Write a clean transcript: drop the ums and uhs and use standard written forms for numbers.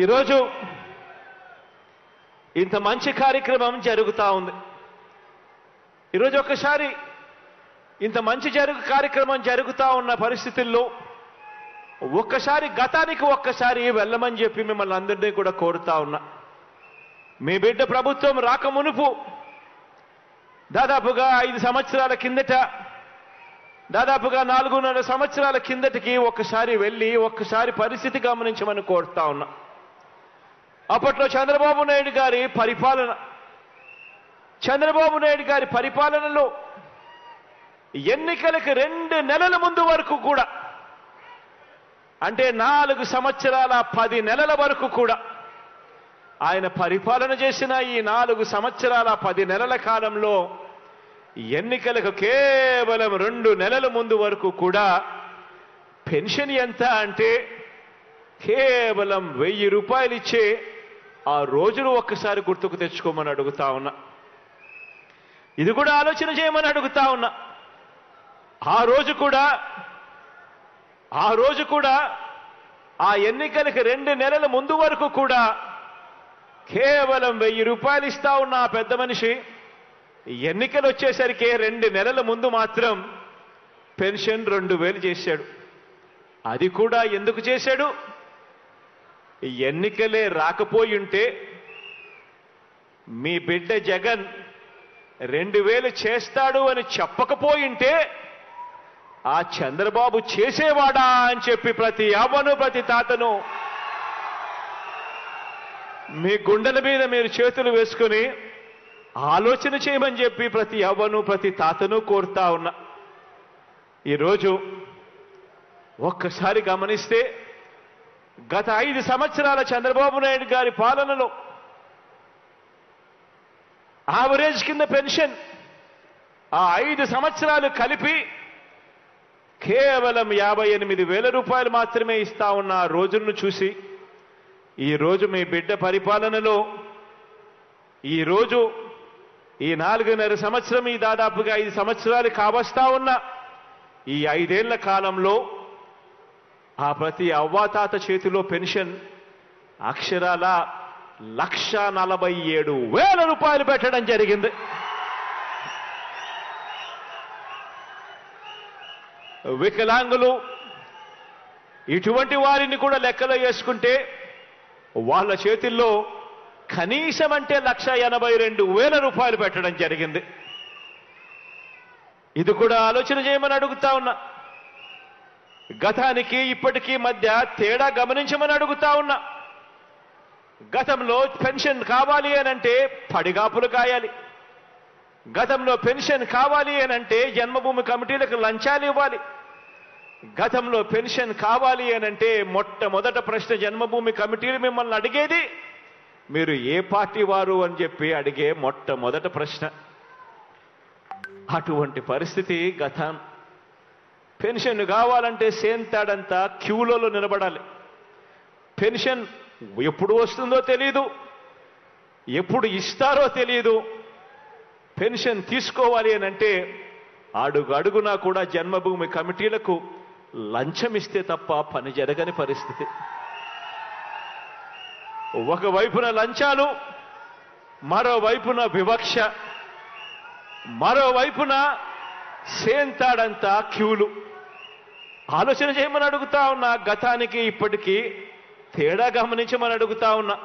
ఈరోజు ఇంత మంచి కార్యక్రమం జరుగుతా ఉంది. ఈరోజు ఒక్కసారి ఇంత మంచి కార్యక్రమం జరుగుతా ఉన్న పరిస్థితుల్లో ఒక్కసారి గతానికి ఒక్కసారి వెళ్ళమని చెప్పి మిమ్మల్ని అందరినీ కూడా కోరుతా ఉన్నా. మీ బిడ్డ ప్రభుత్వం రాకమునుపు దాదాపుగా 5 సంవత్సరాల కిందట, దాదాపుగా 4.5 సంవత్సరాల కిందటికి ఒక్కసారి వెళ్ళి ఒక్కసారి పరిస్థితి గమనించమని కోరుతా ఉన్నా. అప్పట్లో చంద్రబాబు నాయుడు గారి పరిపాలనలో ఎన్నికలకు 2 నెలల ముందు వరకు కూడా, అంటే 4 సంవత్సరాల 10 నెలల వరకు కూడా ఆయన పరిపాలన చేసిన ఈ 4 సంవత్సరాల 10 నెలల కాలంలో ఎన్నికలకు కేవలం 2 నెలల ముందు వరకు కూడా పెన్షన్ ఎంత అంటే కేవలం 1000 రూపాయలు ఇచ్చే ఆ రోజులు ఒక్కసారి గుర్తుకు తెచ్చుకోమని అడుగుతా ఉన్నా. ఇది కూడా ఆలోచన చేయమని అడుగుతా ఉన్నా. ఆ రోజు కూడా ఆ ఎన్నికలకు 2 నెలల ముందు వరకు కూడా కేవలం 1000 రూపాయలు ఇస్తా ఉన్న ఆ పెద్ద మనిషి ఎన్నికలు వచ్చేసరికి 2 నెలల ముందు మాత్రం పెన్షన్ 2000 చేశాడు. అది కూడా ఎందుకు చేశాడు? ఎన్నికలే రాకపోయింటే మీ బిడ్డ జగన్ 2000 చేస్తాడు అని చెప్పకపోయింటే ఆ చంద్రబాబు చేసేవాడా అని చెప్పి ప్రతి అవ్వను ప్రతి తాతను మీ గుండెల మీద మీరు చేతులు వేసుకుని ఆలోచన చేయమని చెప్పి ప్రతి అవ్వను ప్రతి తాతను కోరుతా ఉన్నా. ఈరోజు ఒక్కసారి గమనిస్తే గత 5 సంవత్సరాల చంద్రబాబు నాయుడు గారి పాలనలో యావరేజ్ కింద పెన్షన్ ఆ 5 సంవత్సరాలు కలిపి కేవలం 58,000 రూపాయలు మాత్రమే ఇస్తా ఉన్న ఆ రోజులను చూసి ఈరోజు మీ బిడ్డ పరిపాలనలో ఈరోజు ఈ 4.5 సంవత్సరం, ఈ దాదాపుగా 5 సంవత్సరాలు కావస్తా ఉన్న ఈ 5 ఏళ్ల కాలంలో ఆ ప్రతి అవ్వాతాత చేతిలో పెన్షన్ అక్షరాల 1,47,000 రూపాయలు పెట్టడం జరిగింది. వికలాంగులు ఇటువంటి వారిని కూడా లెక్కలో వేసుకుంటే వాళ్ళ చేతుల్లో కనీసం అంటే 1,82,000 రూపాయలు పెట్టడం జరిగింది. ఇది కూడా ఆలోచన చేయమని అడుగుతా ఉన్నా. గతానికి ఇప్పటికీ మధ్య తేడా గమనించమని అడుగుతా ఉన్నా. గతంలో పెన్షన్ కావాలి అనంటే పడిగాపులు కాయాలి. గతంలో పెన్షన్ కావాలి అనంటే జన్మభూమి కమిటీలకు లంచాలు ఇవ్వాలి. గతంలో పెన్షన్ కావాలి అనంటే మొట్టమొదట ప్రశ్న జన్మభూమి కమిటీలు మిమ్మల్ని అడిగేది మీరు ఏ పార్టీ వారు అని చెప్పి అడిగే మొట్టమొదట ప్రశ్న. అటువంటి పరిస్థితి గతం. పెన్షన్ కావాలంటే సేంతాడంతా క్యూలలో నిలబడాలి. పెన్షన్ ఎప్పుడు వస్తుందో తెలియదు, ఎప్పుడు ఇస్తారో తెలియదు. పెన్షన్ తీసుకోవాలి అనంటే అడుగునా కూడా జన్మభూమి కమిటీలకు లంచం ఇస్తే తప్ప పని జరగని పరిస్థితి. ఒకవైపున లంచాలు, మరోవైపున వివక్ష, మరోవైపున సేంతాడంతా క్యూలు. ఆలోచన చేయమని అడుగుతా ఉన్నా. గతానికి ఇప్పటికీ తేడా గమనించమని అడుగుతా ఉన్నా.